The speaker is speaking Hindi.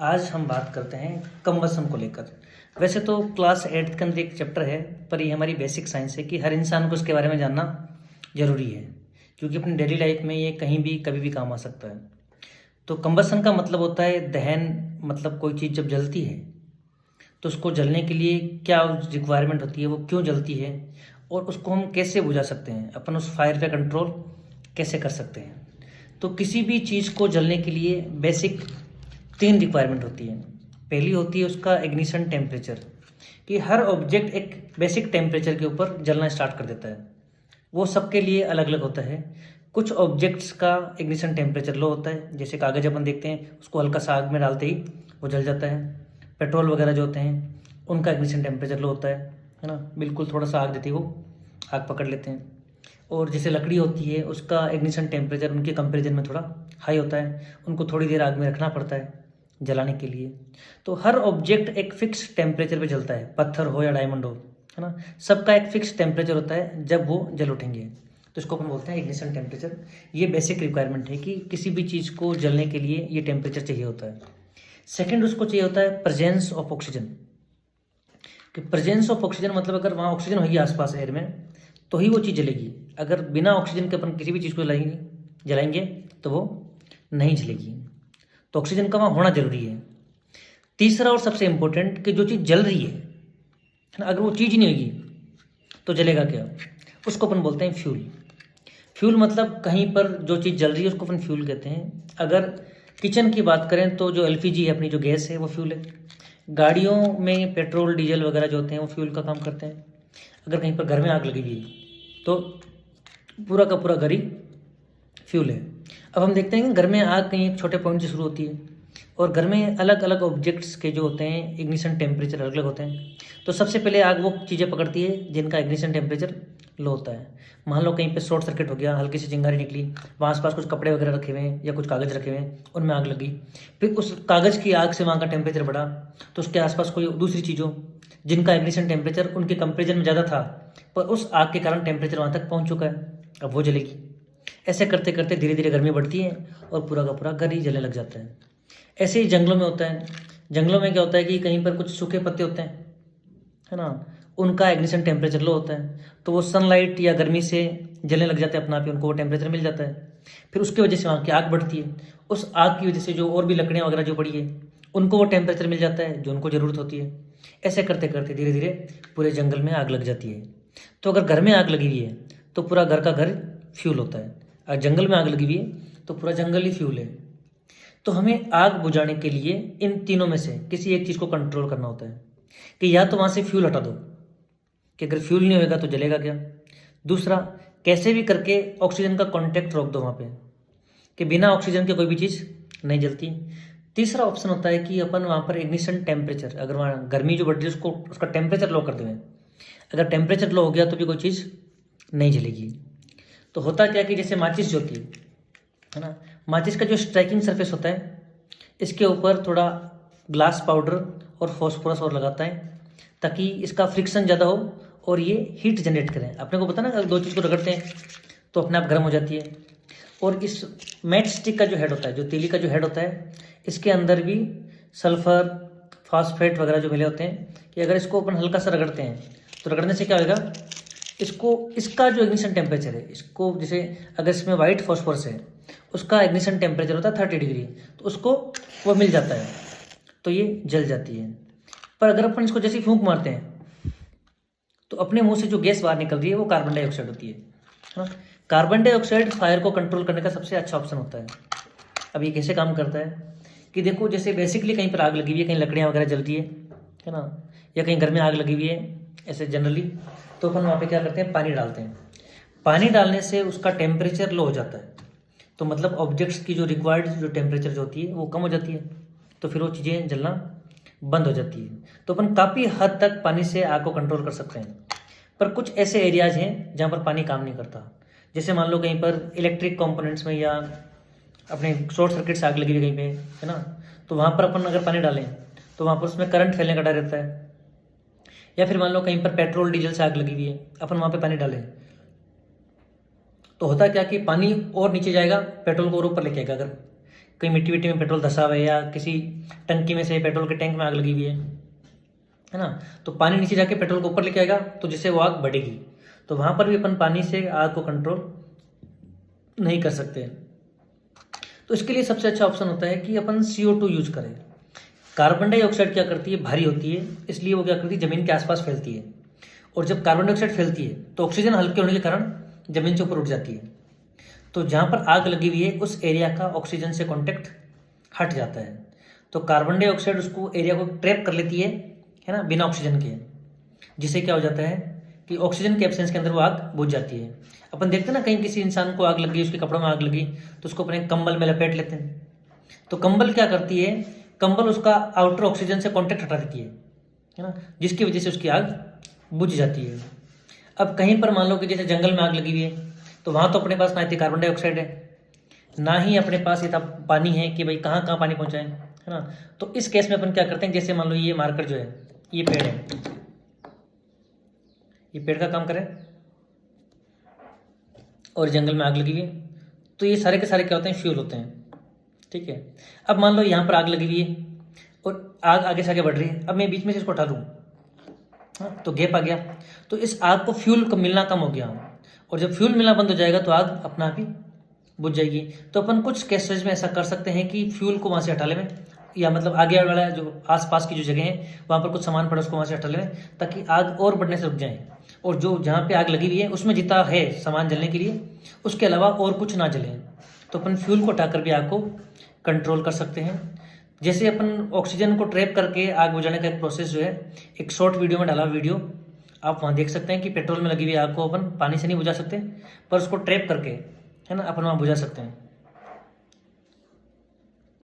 आज हम बात करते हैं कंबसन को लेकर। वैसे तो क्लास 8th के अंदर एक चैप्टर है, पर ये हमारी बेसिक साइंस है कि हर इंसान को इसके बारे में जानना जरूरी है, क्योंकि अपनी डेली लाइफ में ये कहीं भी कभी भी काम आ सकता है। तो कंबसन का मतलब होता है दहन, मतलब कोई चीज़ जब जलती है तो उसको जलने के लिए क्या रिक्वायरमेंट होती है, वो क्यों जलती है और उसको हम कैसे बुझा सकते हैं, अपन उस फायर पे कंट्रोल कैसे कर सकते हैं। तो किसी भी चीज़ को जलने के लिए बेसिक 3 रिक्वायरमेंट होती है। पहली होती है उसका इग्निशन टेम्परेचर, कि हर ऑब्जेक्ट एक बेसिक टेम्परेचर के ऊपर जलना स्टार्ट कर देता है। वो सबके लिए अलग अलग होता है। कुछ ऑब्जेक्ट्स का इग्निशन टेम्परेचर लो होता है, जैसे कागज़ अपन देखते हैं, उसको हल्का सा आग में डालते ही वो जल जाता है। पेट्रोल वगैरह जो होते हैं उनका इग्निशन टेम्परेचर लो होता है ना, बिल्कुल थोड़ा सा आग देते ही वो आग पकड़ लेते हैं। और जैसे लकड़ी होती है उसका इग्निशन टेम्परेचर उनके कंपेरिजन में थोड़ा हाई होता है, उनको थोड़ी देर आग में रखना पड़ता है जलाने के लिए। तो हर ऑब्जेक्ट एक फिक्स टेम्परेचर पे जलता है, पत्थर हो या डायमंड हो, है ना, सबका एक फिक्स टेम्परेचर होता है जब वो जल उठेंगे। तो इसको अपन बोलते हैं इग्निशन टेम्परेचर। ये बेसिक रिक्वायरमेंट है कि किसी भी चीज़ को जलने के लिए ये टेम्परेचर चाहिए होता है। सेकेंड उसको चाहिए होता है प्रेजेंस ऑफ ऑक्सीजन, कि प्रेजेंस ऑफ ऑक्सीजन मतलब अगर वहाँ ऑक्सीजन होगी आसपास एयर में तो ही वो चीज़ जलेगी। अगर बिना ऑक्सीजन के अपन किसी भी चीज़ को जलाएंगे तो वो नहीं जलेगी। तो ऑक्सीजन का वहाँ होना जरूरी है। तीसरा और सबसे इम्पोर्टेंट, कि जो चीज़ जल रही है ना, अगर वो चीज़ ही नहीं होगी तो जलेगा क्या, उसको अपन बोलते हैं फ्यूल। फ्यूल मतलब कहीं पर जो चीज़ जल रही है उसको अपन फ्यूल कहते हैं। अगर किचन की बात करें तो जो एलपीजी है, अपनी जो गैस है, वो फ्यूल है। गाड़ियों में पेट्रोल डीजल वगैरह जो होते हैं वो फ्यूल का काम करते हैं। अगर कहीं पर घर में आग लगी हुई है तो पूरा का पूरा घर ही फ्यूल है। अब हम देखते हैं कि घर में आग कहीं एक छोटे पॉइंट से शुरू होती है और घर में अलग अलग ऑब्जेक्ट्स के जो होते हैं इग्निशन टेम्परेचर अलग अलग होते हैं। तो सबसे पहले आग वो चीज़ें पकड़ती है जिनका इग्निशन टेम्परेचर लो होता है। मान लो कहीं पे शॉर्ट सर्किट हो गया, हल्की सी चिंगारी निकली, वहाँ आसपास कुछ कपड़े वगैरह रखे हुए हैं या कुछ कागज़ रखे हुए हैं, उनमें आग लगी। फिर उस कागज़ की आग से वहाँ का टेम्परेचर बढ़ा तो उसके आसपास कोई दूसरी चीज़ों जिनका इग्निशन टेम्परेचर उनके कंपेरिजन में ज़्यादा था, पर उस आग के कारण टेम्परेचर वहाँ तक पहुँच चुका है, अब वो जलेगी। ऐसे करते करते धीरे धीरे गर्मी बढ़ती है और पूरा का पूरा घर ही जलने लग जाता है। ऐसे ही जंगलों में होता है। जंगलों में क्या होता है कि कहीं पर कुछ सूखे पत्ते होते हैं, है ना, उनका इग्निशन टेम्परेचर लो होता है, तो वो सनलाइट या गर्मी से जलने लग जाते हैं अपना आप ही, उनको वो टेम्परेचर मिल जाता है। फिर उसकी वजह से वहाँ की आग बढ़ती है। उस आग की वजह से जो और भी लकड़ियाँ वगैरह जो पड़ी है उनको वो टेम्परेचर मिल जाता है जो उनको ज़रूरत होती है। ऐसे करते करते धीरे धीरे पूरे जंगल में आग लग जाती है। तो अगर घर में आग लगी हुई है तो पूरा घर का घर फ्यूल होता है, अगर जंगल में आग लगी हुई है तो पूरा जंगल ही फ्यूल है। तो हमें आग बुझाने के लिए इन तीनों में से किसी एक चीज़ को कंट्रोल करना होता है, कि या तो वहाँ से फ्यूल हटा दो, कि अगर फ्यूल नहीं होगा तो जलेगा क्या। दूसरा, कैसे भी करके ऑक्सीजन का कांटेक्ट रोक दो वहाँ पे, कि बिना ऑक्सीजन के कोई भी चीज़ नहीं जलती। तीसरा ऑप्शन होता है कि अपन वहाँ पर इग्निशन टेम्परेचर, अगर वहाँ गर्मी जो बढ़ रही है उसको उसका टेम्परेचर लो कर दें। अगर टेम्परेचर लो हो गया तो भी कोई चीज़ नहीं जलेगी। तो होता क्या कि जैसे माचिस जो होती है ना, माचिस का जो स्ट्राइकिंग सरफेस होता है इसके ऊपर थोड़ा ग्लास पाउडर और फॉस्फोरस और लगाता है, ताकि इसका फ्रिक्शन ज़्यादा हो और ये हीट जनरेट करें। अपने को पता ना, अगर दो चीज़ को रगड़ते हैं तो अपने आप गर्म हो जाती है। और इस मैच स्टिक का जो हेड होता है, जो तीली का जो हेड होता है, इसके अंदर भी सल्फर फास्फेट वगैरह जो मिले होते हैं, कि अगर इसको अपन हल्का सा रगड़ते हैं तो रगड़ने से क्या होगा, इसको इसका जो इग्निशन टेम्परेचर है, इसको जैसे अगर इसमें वाइट फॉस्फोरस है उसका इग्निशन टेम्परेचर होता है 30 डिग्री, तो उसको वो मिल जाता है तो ये जल जाती है। पर अगर अपन इसको जैसे ही फूंक मारते हैं तो अपने मुंह से जो गैस बाहर निकल रही है वो कार्बन डाइऑक्साइड होती है ना। कार्बन डाइऑक्साइड फायर को कंट्रोल करने का सबसे अच्छा ऑप्शन होता है। अब ये कैसे काम करता है कि देखो, जैसे बेसिकली कहीं पर आग लगी हुई है, कहीं लकड़ियाँ वगैरह जल रही है ना, या कहीं घर में आग लगी हुई है ऐसे जनरली, तो अपन वहाँ पे क्या करते हैं, पानी डालते हैं। पानी डालने से उसका टेम्परेचर लो हो जाता है, तो मतलब ऑब्जेक्ट्स की जो रिक्वायर्ड जो टेम्परेचर जो होती है वो कम हो जाती है, तो फिर वो चीज़ें जलना बंद हो जाती है। तो अपन काफ़ी हद तक पानी से आग को कंट्रोल कर सकते हैं। पर कुछ ऐसे एरियाज हैं जहाँ पर पानी काम नहीं करता, जैसे मान लो कहीं पर इलेक्ट्रिक कंपोनेंट्स में या अपने शॉर्ट सर्किट से आग लगी हुई कहीं पे, है ना, तो वहाँ पर अपन अगर पानी डालें तो वहाँ पर उसमें करंट फैलने का डर रहता है। या फिर मान लो कहीं पर पेट्रोल डीजल से आग लगी हुई है, अपन वहाँ पे पानी डालें तो होता क्या कि पानी और नीचे जाएगा, पेट्रोल को और ऊपर लेके आएगा। अगर कहीं मिट्टी विट्टी में पेट्रोल धंसा हुआ है या किसी टंकी में से पेट्रोल के टैंक में आग लगी हुई है ना, तो पानी नीचे जाके पेट्रोल को ऊपर लेके आएगा, तो जिससे वो आग बढ़ेगी। तो वहाँ पर भी अपन पानी से आग को कंट्रोल नहीं कर सकते। तो इसके लिए सबसे अच्छा ऑप्शन होता है कि अपन CO2 यूज करें। कार्बन डाइऑक्साइड क्या करती है, भारी होती है, इसलिए वो क्या करती है, ज़मीन के आसपास फैलती है। और जब कार्बन डाइऑक्साइड फैलती है तो ऑक्सीजन हल्के होने के कारण ज़मीन से ऊपर उठ जाती है। तो जहाँ पर आग लगी हुई है उस एरिया का ऑक्सीजन से कॉन्टेक्ट हट जाता है। तो कार्बन डाइऑक्साइड उसको एरिया को ट्रैप कर लेती है ना, बिना ऑक्सीजन के, जिससे क्या हो जाता है कि ऑक्सीजन के एब्सेंस के अंदर वो आग बुझ जाती है। अपन देखते हैं ना, कहीं किसी इंसान को आग लगी, उसके कपड़ों में आग लगी, तो उसको अपने कंबल में लपेट लेते हैं। तो कंबल क्या करती है, कंबल उसका आउटर ऑक्सीजन से कॉन्टेक्ट हटा देती है ना, जिसकी वजह से उसकी आग बुझ जाती है। अब कहीं पर मान लो कि जैसे जंगल में आग लगी हुई है, तो वहाँ तो अपने पास ना इतनी कार्बन डाइऑक्साइड है, ना ही अपने पास इतना पानी है कि भाई कहाँ कहाँ पानी पहुँचाएं, है ना। तो इस केस में अपन क्या करते हैं, जैसे मान लो ये मार्कर जो है, ये पेड़ है, ये पेड़ का काम करे और जंगल में आग लगी हुई है, तो ये सारे के सारे क्या होते हैं, फ्यूल होते हैं। ठीक है, अब मान लो यहाँ पर आग लगी हुई है और आग आगे से आगे बढ़ रही है। अब मैं बीच में से इसको हटा दूँ, हाँ, तो गैप आ गया, तो इस आग को फ्यूल मिलना कम हो गया, और जब फ्यूल मिलना बंद हो जाएगा तो आग अपना आप ही बुझ जाएगी। तो अपन कुछ केसेज में ऐसा कर सकते हैं कि फ्यूल को वहाँ से हटा लें, या मतलब आगे वाला जो आसपास की जो जगह है वहाँ पर कुछ सामान पड़ा उसको वहाँ से हटा लें, ताकि आग और बढ़ने से रुक जाए। और जो जहाँ पे आग लगी हुई है उसमें जितना है सामान जलने के लिए, उसके अलावा और कुछ ना जले। तो अपन फ्यूल को हटाकर भी आग को कंट्रोल कर सकते हैं। जैसे अपन ऑक्सीजन को ट्रैप करके आग बुझाने का एक प्रोसेस जो है, एक शॉर्ट वीडियो में डाला वीडियो, आप वहाँ देख सकते हैं कि पेट्रोल में लगी हुई आग को अपन पानी से नहीं बुझा सकते, पर उसको ट्रैप करके, है ना, अपन वहाँ बुझा सकते हैं।